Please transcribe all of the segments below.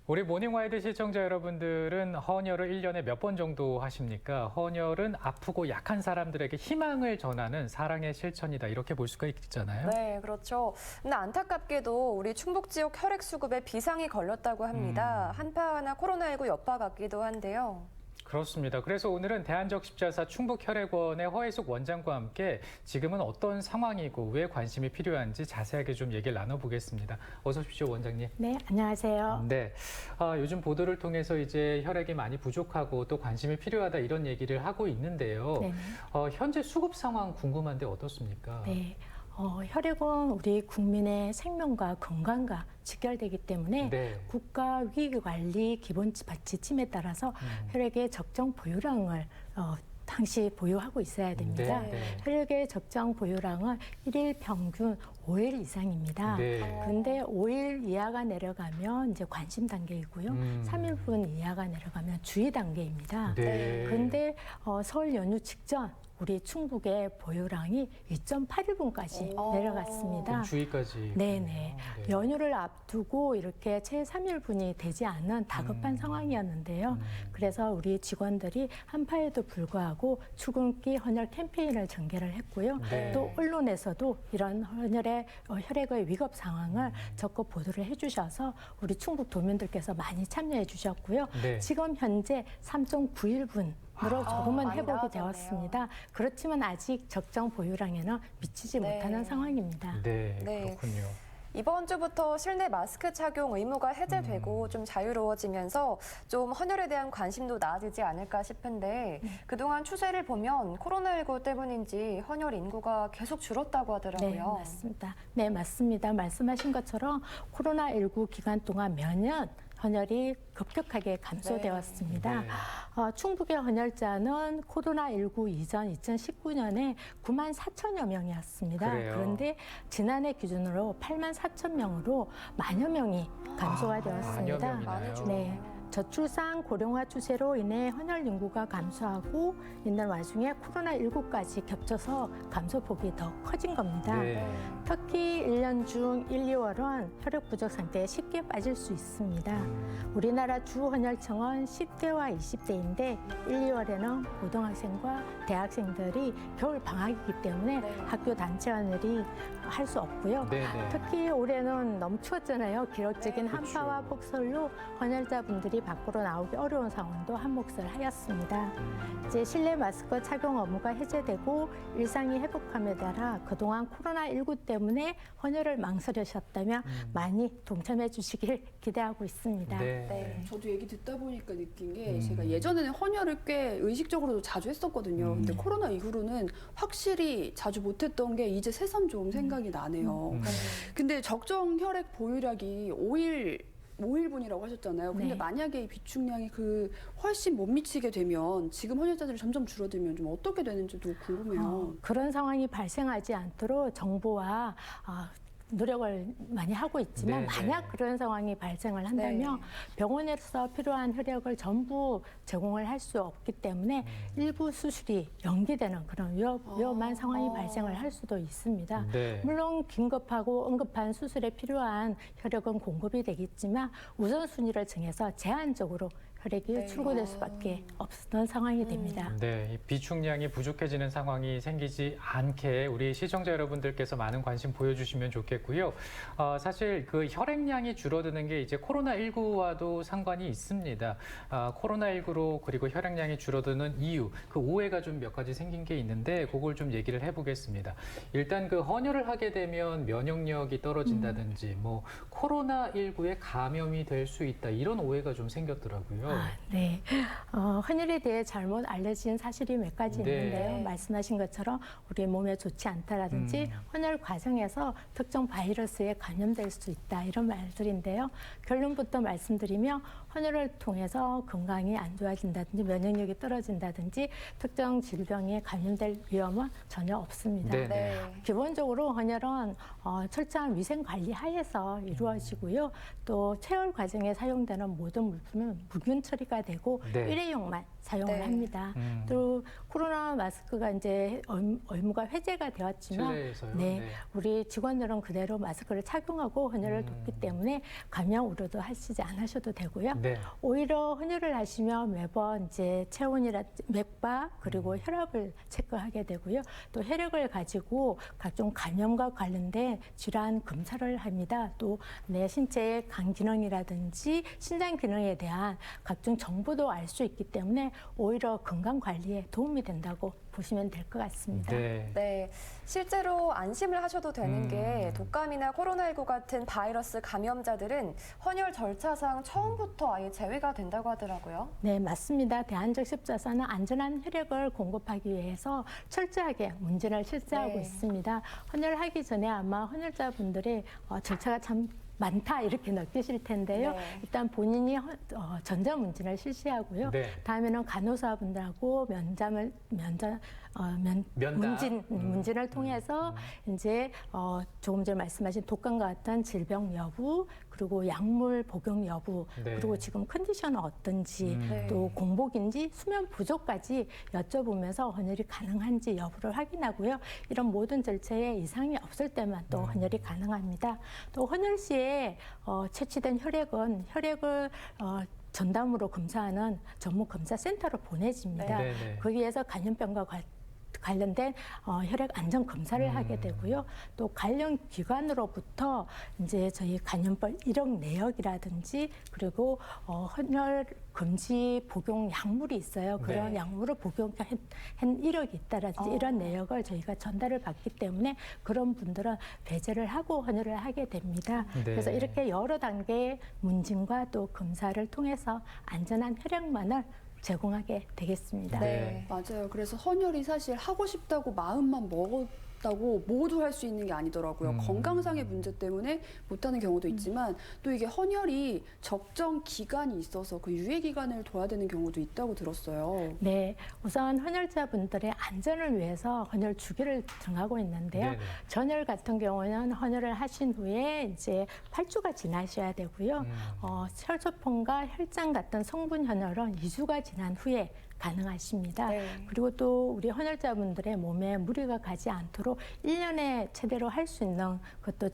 우리 모닝와이드 시청자 여러분들은 헌혈을 1년에 몇 번 정도 하십니까? 헌혈은 아프고 약한 사람들에게 희망을 전하는 사랑의 실천이다. 이렇게 볼 수가 있잖아요. 네, 그렇죠. 근데 안타깝게도 우리 충북 지역 혈액 수급에 비상이 걸렸다고 합니다. 한파 하나 코로나19 여파 같기도 한데요. 그렇습니다. 그래서 오늘은 대한적십자사 충북혈액원의 허혜숙 원장과 함께 지금은 어떤 상황이고 왜 관심이 필요한지 자세하게 좀 얘기를 나눠보겠습니다. 어서 오십시오, 원장님. 네, 안녕하세요. 네, 요즘 보도를 통해서 이제 혈액이 많이 부족하고 또 관심이 필요하다 이런 얘기를 하고 있는데요. 네네. 현재 수급 상황 궁금한데 어떻습니까? 네. 혈액은 우리 국민의 생명과 건강과 직결되기 때문에 네. 국가 위기관리 기본 지침에 따라서 혈액의 적정 보유량을 당시 보유하고 있어야 됩니다. 네, 네. 혈액의 적정 보유량은 1일 평균 5일 이상입니다. 네. 근데 5일 이하가 내려가면 이제 관심 단계이고요. 3일분 이하가 내려가면 주의 단계입니다. 네. 근데 설 연휴 직전 우리 충북의 보유량이 2.8일분까지 내려갔습니다. 그럼 주의까지. 네네. 네. 연휴를 앞두고 이렇게 채 3일분이 되지 않은 다급한 상황이었는데요. 그래서 우리 직원들이 한파에도 불구하고 출근길 헌혈 캠페인을 전개를 했고요. 네. 또 언론에서도 이런 혈액의 위급 상황을 적극 보도를 해주셔서 우리 충북 도민들께서 많이 참여해 주셨고요. 네. 지금 현재 3.9일분 으로 조금은 많이 회복이 나아졌네요. 되었습니다. 그렇지만 아직 적정 보유량에는 미치지 네. 못하는 상황입니다. 네, 네. 그렇군요. 이번 주부터 실내 마스크 착용 의무가 해제되고 좀 자유로워지면서 좀 헌혈에 대한 관심도 나아지지 않을까 싶은데 그동안 추세를 보면 코로나19 때문인지 헌혈 인구가 계속 줄었다고 하더라고요. 네, 맞습니다. 네, 맞습니다. 말씀하신 것처럼 코로나19 기간 동안 매년 헌혈이 급격하게 감소되었습니다. 네. 충북의 헌혈자는 코로나19 이전 2019년에 9만 4천여 명이었습니다. 그래요. 그런데 지난해 기준으로 8만 4천 명으로 만여 명이 감소가 되었습니다. 만여 명이나요? 네. 저출산 고령화 추세로 인해 헌혈 인구가 감소하고 있는 와중에 코로나19까지 겹쳐서 감소폭이 더 커진 겁니다. 네. 특히 1년 중 1, 2월은 혈액 부족 상태에 쉽게 빠질 수 있습니다. 우리나라 주 헌혈청은 10대와 20대인데 1, 2월에는 고등학생과 대학생들이 겨울 방학이기 때문에 학교 단체 헌혈이 할 수 없고요. 네, 네. 특히 올해는 너무 추웠잖아요. 기록적인 그렇죠. 한파와 폭설로 헌혈자분들이 밖으로 나오기 어려운 상황도 한몫을 하였습니다. 이제 실내 마스크 착용 의무가 해제되고 일상이 회복함에 따라 그동안 코로나19 때문에 헌혈을 망설이셨다면 많이 동참해 주시길 기대하고 있습니다. 네. 네. 저도 얘기 듣다 보니까 느낀 게 제가 예전에는 헌혈을 꽤 의식적으로도 자주 했었거든요. 근데 코로나 이후로는 확실히 자주 못했던 게 이제 새삼 좀 생각이 나네요. 근데 적정 혈액 보유량이 5일분이라고 하셨잖아요. 근데 네. 만약에 이 비축량이 훨씬 못 미치게 되면 지금 헌혈자들이 점점 줄어들면 좀 어떻게 되는지도 궁금해요. 그런 상황이 발생하지 않도록 정부와 노력을 많이 하고 있지만 네, 만약 네. 그런 상황이 발생을 한다면 병원에서 필요한 혈액을 전부 제공을 할 수 없기 때문에 일부 수술이 연기되는 그런 위험한 상황이 발생을 할 수도 있습니다. 네. 물론 긴급하고 응급한 수술에 필요한 혈액은 공급이 되겠지만 우선순위를 정해서 제한적으로 혈액이 출고될 수밖에 없는 상황이 됩니다. 네, 이 비축량이 부족해지는 상황이 생기지 않게 우리 시청자 여러분들께서 많은 관심 보여주시면 좋겠고요. 사실 그 혈액량이 줄어드는 게 이제 코로나19와도 상관이 있습니다. 코로나19로 그리고 혈액량이 줄어드는 이유, 그 오해가 좀 몇 가지 생긴 게 있는데 그걸 좀 얘기를 해보겠습니다. 일단 그 헌혈을 하게 되면 면역력이 떨어진다든지 뭐 코로나19에 감염이 될 수 있다 이런 오해가 좀 생겼더라고요. 네. 헌혈에 대해 잘못 알려진 사실이 몇 가지 네. 있는데요. 말씀하신 것처럼 우리 몸에 좋지 않다라든지 헌혈 과정에서 특정 바이러스에 감염될 수 있다 이런 말들인데요. 결론부터 말씀드리면 헌혈을 통해서 건강이 안 좋아진다든지 면역력이 떨어진다든지 특정 질병에 감염될 위험은 전혀 없습니다. 네. 네. 기본적으로 헌혈은 철저한 위생 관리 하에서 이루어지고요. 또 체열 과정에 사용되는 모든 물품은 무균 처리가 되고 네. 일회용만 사용을 네. 합니다. 또 코로나 마스크가 이제 의무가 해제가 되었지만 실내에서요? 네, 네. 우리 직원들은 그대로 마스크를 착용하고 헌혈을 돕기 때문에 감염 우려도 하시지 않으셔도 되고요. 네. 오히려 헌혈을 하시면 매번 이제 체온이라 맥박 그리고 혈압을 체크하게 되고요. 또 혈액을 가지고 각종 감염과 관련된 질환 검사를 합니다. 또 내 신체의 간 기능이라든지 신장 기능에 대한 각종 정보도 알 수 있기 때문에 오히려 건강 관리에 도움이 된다고 보시면 될 것 같습니다. 네. 네, 실제로 안심을 하셔도 되는 게 독감이나 코로나19 같은 바이러스 감염자들은 헌혈 절차상 처음부터 아예 제외가 된다고 하더라고요. 네, 맞습니다. 대한적 십자사는 안전한 혈액을 공급하기 위해서 철저하게 문진을 실시하고 네. 있습니다. 헌혈하기 전에 아마 헌혈자분들이 절차가 참 많다 이렇게 느끼실 텐데요. 네. 일단 본인이 전자문진을 실시하고요. 네. 다음에는 간호사분들하고 면담. 문진을 통해서 이제 조금 전에 말씀하신 독감과 같은 질병 여부, 그리고 약물 복용 여부, 네. 그리고 지금 컨디션은 어떤지, 네. 또 공복인지 수면 부족까지 여쭤보면서 헌혈이 가능한지 여부를 확인하고요. 이런 모든 절차에 이상이 없을 때만 또 헌혈이 가능합니다. 또 헌혈 시에 채취된 혈액은 혈액을 전담으로 검사하는 전문 검사 센터로 보내집니다. 네, 네. 거기에서 감염병과 관련된 혈액 안전 검사를 하게 되고요. 또 관련 기관으로부터 이제 저희 감염병 이력 내역이라든지 그리고 헌혈 금지 복용 약물이 있어요. 그런 네. 약물을 복용한 이력이 있다라든지 이런 내역을 저희가 전달을 받기 때문에 그런 분들은 배제를 하고 헌혈을 하게 됩니다. 네. 그래서 이렇게 여러 단계의 문진과 또 검사를 통해서 안전한 혈액만을 제공하게 되겠습니다. 네. 맞아요. 그래서 헌혈이 사실 하고 싶다고 마음만 먹었다고 모두 할 수 있는 게 아니더라고요. 건강상의 문제 때문에 못하는 경우도 있지만 또 이게 헌혈이 적정 기간이 있어서 그 유예 기간을 둬야 되는 경우도 있다고 들었어요. 네, 우선 헌혈자분들의 안전을 위해서 헌혈 주기를 정하고 있는데요. 네네. 전혈 같은 경우는 헌혈을 하신 후에 이제 8주가 지나셔야 되고요. 혈소폰과 혈장 같은 성분 헌혈은 2주가 지난 후에 가능하십니다. 네. 그리고 또 우리 헌혈자분들의 몸에 무리가 가지 않도록 1년에 최대로 할 수 있는 것도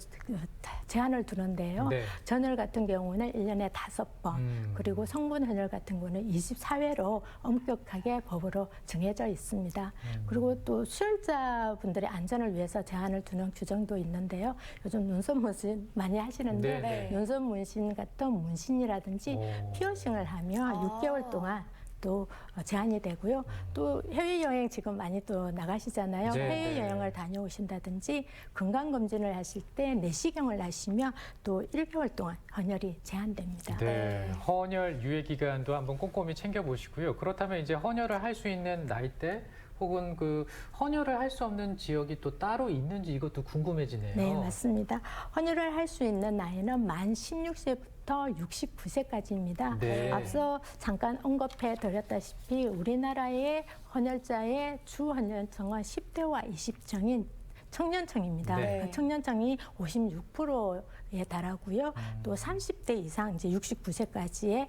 제한을 두는데요. 네. 전혈 같은 경우는 1년에 5번, 그리고 성분 헌혈 같은 경우는 24회로 엄격하게 법으로 정해져 있습니다. 그리고 또 수혈자분들의 안전을 위해서 제한을 두는 규정도 있는데요. 요즘 눈썹 문신 많이 하시는데 네. 눈썹 문신 같은 문신이라든지 오. 피어싱을 하면 6개월 동안 또 제한이 되고요. 또 해외여행 지금 많이 또 나가시잖아요. 네, 해외여행을 다녀오신다든지 건강검진을 하실 때 내시경을 하시면 또 1개월 동안 헌혈이 제한됩니다. 네. 헌혈 유예 기간도 한번 꼼꼼히 챙겨보시고요. 그렇다면 이제 헌혈을 할 수 있는 나이대 혹은 그 헌혈을 할 수 없는 지역이 또 따로 있는지 이것도 궁금해지네요. 네, 맞습니다. 헌혈을 할 수 있는 나이는 만 16세부터 69세까지입니다. 네. 앞서 잠깐 언급해 드렸다시피 우리나라의 헌혈자의 주 헌혈층은 10대와 20층인 청년층입니다. 네. 그 청년층이 56%에 달하고요. 또 30대 이상 이제 69세까지의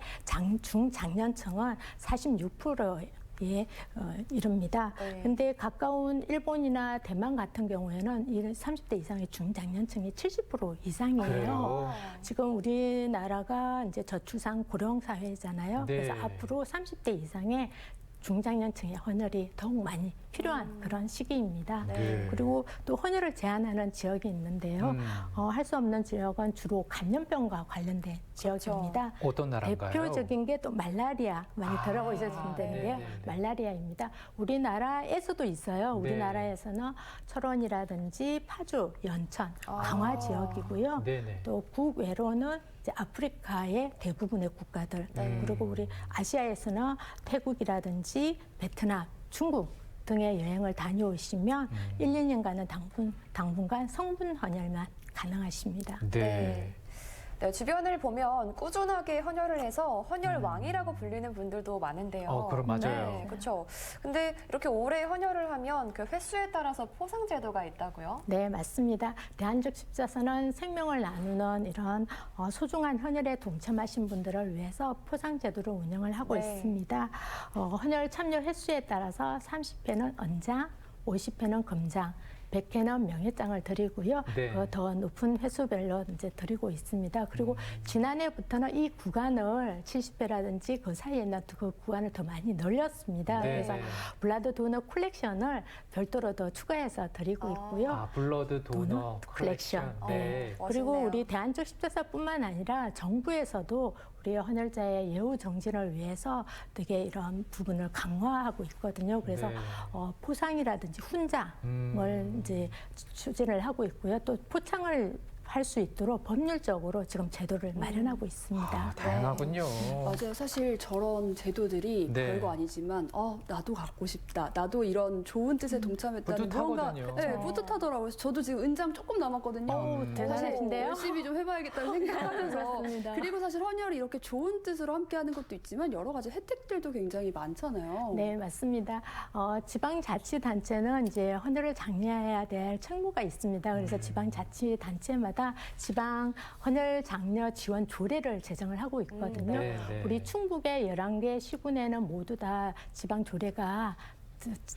중장년층은 46%에 이릅니다. 네. 근데 가까운 일본이나 대만 같은 경우에는 이 30대 이상의 중장년층이 70% 이상이에요. 그래요? 지금 우리나라가 이제 저출산 고령 사회잖아요. 네. 그래서 앞으로 30대 이상의 중장년층의 헌혈이 더욱 많이 필요한 그런 시기입니다. 네. 그리고 또 헌혈을 제한하는 지역이 있는데요. 할 수 없는 지역은 주로 감염병과 관련된 지역입니다. 어떤 나라인가요? 대표적인 게 또 말라리아 많이 들어보셨을 텐데요. 네. 말라리아입니다. 우리나라에서도 있어요. 네. 우리나라에서는 철원이라든지 파주, 연천, 강화 지역이고요. 네네. 또 국외로는 이제 아프리카의 대부분의 국가들, 그리고 우리 아시아에서는 태국이라든지 베트남, 중국 등의 여행을 다녀오시면 1, 2년간은 당분간 성분 헌혈만 가능하십니다. 네. 네, 주변을 보면 꾸준하게 헌혈을 해서 헌혈왕이라고 불리는 분들도 많은데요. 그럼 맞아요. 네, 그렇죠. 근데 이렇게 오래 헌혈을 하면 그 횟수에 따라서 포상 제도가 있다고요? 네, 맞습니다. 대한적 십자사는 생명을 나누는 이런 소중한 헌혈에 동참하신 분들을 위해서 포상 제도를 운영을 하고 네. 있습니다. 헌혈 참여 횟수에 따라서 30회는 언장, 50회는 금장, 100회는 명예장을 드리고요. 네. 더 높은 횟수별로 이제 드리고 있습니다. 그리고 지난해부터는 이 구간을 70회라든지 그 사이에 있는 그 구간을 더 많이 늘렸습니다. 네. 그래서 블라드 도너 콜렉션을 별도로 더 추가해서 드리고 있고요. 블러드 도너 도너 컬렉션. 컬렉션. 네. 그리고 멋있네요. 우리 대한적 십자사뿐만 아니라 정부에서도 우리 헌혈자의 예우 정진을 위해서 되게 이런 부분을 강화하고 있거든요. 그래서 네. 포상이라든지 훈장을 이제 추진을 하고 있고요. 또 포창을 할 수 있도록 법률적으로 지금 제도를 마련하고 있습니다. 다양하군요. 맞아요. 사실 저런 제도들이 네. 별거 아니지만 나도 갖고 싶다. 나도 이런 좋은 뜻에 동참했다는 무언가 뿌듯하거든요. 네, 뿌듯하더라고요. 그래서 저도 지금 은장 조금 남았거든요. 대단하신데요? 열심히 좀 해봐야겠다는 생각하면서 그렇습니다. 그리고 사실 헌혈이 이렇게 좋은 뜻으로 함께하는 것도 있지만 여러 가지 혜택들도 굉장히 많잖아요. 네, 맞습니다. 지방자치단체는 이제 헌혈을 장려해야 될 책무가 있습니다. 그래서 지방자치단체마다 지방 헌혈 장려 지원 조례를 제정을 하고 있거든요. 네, 네. 우리 충북의 11개 시군에는 모두 다 지방 조례가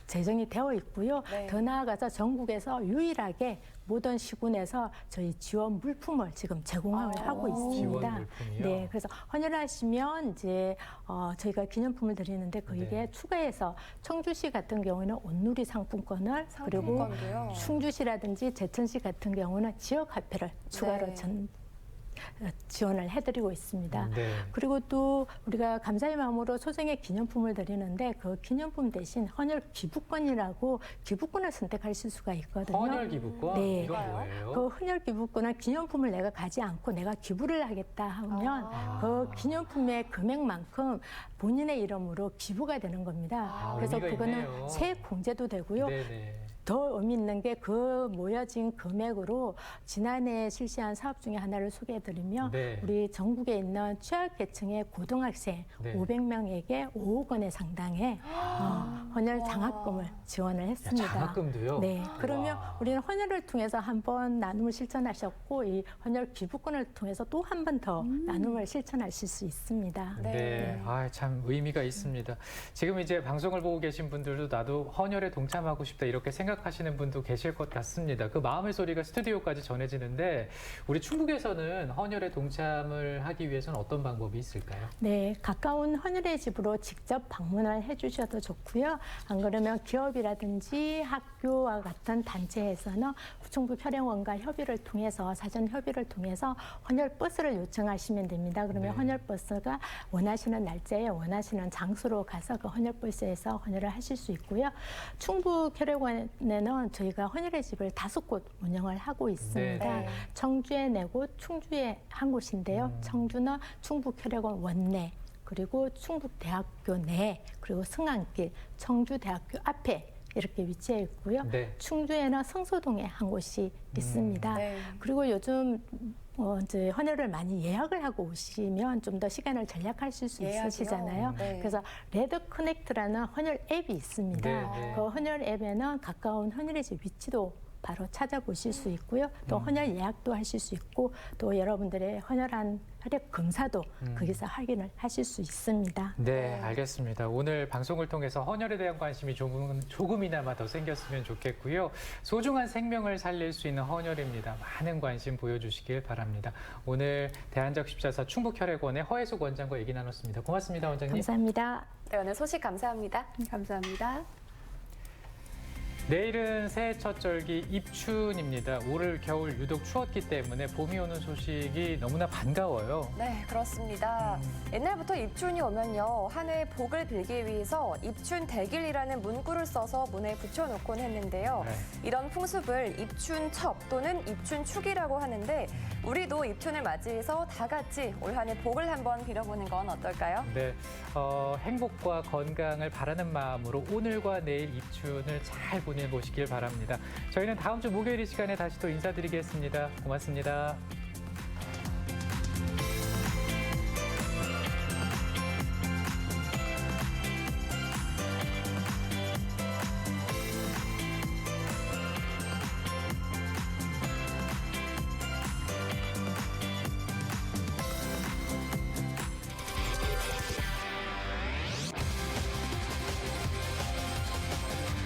제정이 되어 있고요. 네. 더 나아가서 전국에서 유일하게 모든 시군에서 저희 지원 물품을 지금 제공을 하고 있습니다. 지원 물품이요? 네, 그래서 헌혈하시면 이제 저희가 기념품을 드리는데 거기에 네. 추가해서 청주시 같은 경우는 온누리 상품권을 그리고 상품권도요? 충주시라든지 제천시 같은 경우는 지역 화폐를 추가로 네. 지원을 해드리고 있습니다. 네. 그리고 또 우리가 감사의 마음으로 소정의 기념품을 드리는데 그 기념품 대신 헌혈 기부권이라고 기부권을 선택하실 수가 있거든요. 헌혈 기부권? 네. 이건 뭐예요? 그 헌혈 기부권은 기념품을 내가 가지 않고 내가 기부를 하겠다 하면 그 기념품의 금액만큼 본인의 이름으로 기부가 되는 겁니다. 그래서 의미가 그거는 있네요. 세액 공제도 되고요. 네네. 더 의미 있는 게 그 모여진 금액으로 지난해 실시한 사업 중에 하나를 소개해드리면 네. 우리 전국에 있는 취약계층의 고등학생 네. 500명에게 5억 원의 상당의 헌혈 장학금을 지원을 했습니다. 장학금도요? 네. 그러면 와. 우리는 헌혈을 통해서 한 번 나눔을 실천하셨고 이 헌혈 기부권을 통해서 또 한 번 더 나눔을 실천하실 수 있습니다. 네. 참 의미가 있습니다. 지금 이제 방송을 보고 계신 분들도 나도 헌혈에 동참하고 싶다 이렇게 생각하시는 분도 계실 것 같습니다. 그 마음의 소리가 스튜디오까지 전해지는데 우리 충북에서는 헌혈에 동참을 하기 위해서는 어떤 방법이 있을까요? 네, 가까운 헌혈의 집으로 직접 방문을 해주셔도 좋고요. 안 그러면 기업이라든지 학교와 같은 단체에서는 충북 혈행원과 협의를 통해서 사전 협의를 통해서 헌혈 버스를 요청하시면 됩니다. 그러면 네. 헌혈 버스가 원하시는 날짜에 원하시는 장소로 가서 그 헌혈 버스에서 헌혈을 하실 수 있고요. 충북 혈행원에는 저희가 헌혈의 집을 5곳 운영을 하고 있습니다. 네. 청주에 4곳, 충주에 1곳인데요. 청주는 충북혈액원 원내, 그리고 충북대학교 내, 그리고 승안길, 청주대학교 앞에 이렇게 위치해 있고요. 네. 충주에는 성소동에 1곳이 있습니다. 네. 그리고 요즘 이제 헌혈을 많이 예약을 하고 오시면 좀 더 시간을 절약하실 수 예약이요? 있으시잖아요. 네. 그래서 레드 커넥트라는 헌혈 앱이 있습니다. 네, 네. 그 헌혈 앱에는 가까운 헌혈의 집 위치도 바로 찾아보실 수 있고요. 또 헌혈 예약도 하실 수 있고 또 여러분들의 헌혈한 혈액 검사도 거기서 확인을 하실 수 있습니다. 네, 알겠습니다. 오늘 방송을 통해서 헌혈에 대한 관심이 조금이나마 더 생겼으면 좋겠고요. 소중한 생명을 살릴 수 있는 헌혈입니다. 많은 관심 보여주시길 바랍니다. 오늘 대한적 십자사 충북혈액원의 허혜숙 원장과 얘기 나눴습니다. 고맙습니다, 원장님. 감사합니다. 네, 오늘 소식 감사합니다. 감사합니다. 내일은 새해 첫 절기 입춘입니다. 올 겨울 유독 추웠기 때문에 봄이 오는 소식이 너무나 반가워요. 네, 그렇습니다. 옛날부터 입춘이 오면요, 한 해 복을 빌기 위해서 입춘 대길이라는 문구를 써서 문에 붙여놓곤 했는데요. 네. 이런 풍습을 입춘첩 또는 입춘축이라고 하는데 우리도 입춘을 맞이해서 다 같이 올 한 해 복을 한번 빌어보는 건 어떨까요? 네, 행복과 건강을 바라는 마음으로 오늘과 내일 입춘을 잘 보내보시길 바랍니다. 저희는 다음 주 목요일 이 시간에 다시 또 인사드리겠습니다. 고맙습니다.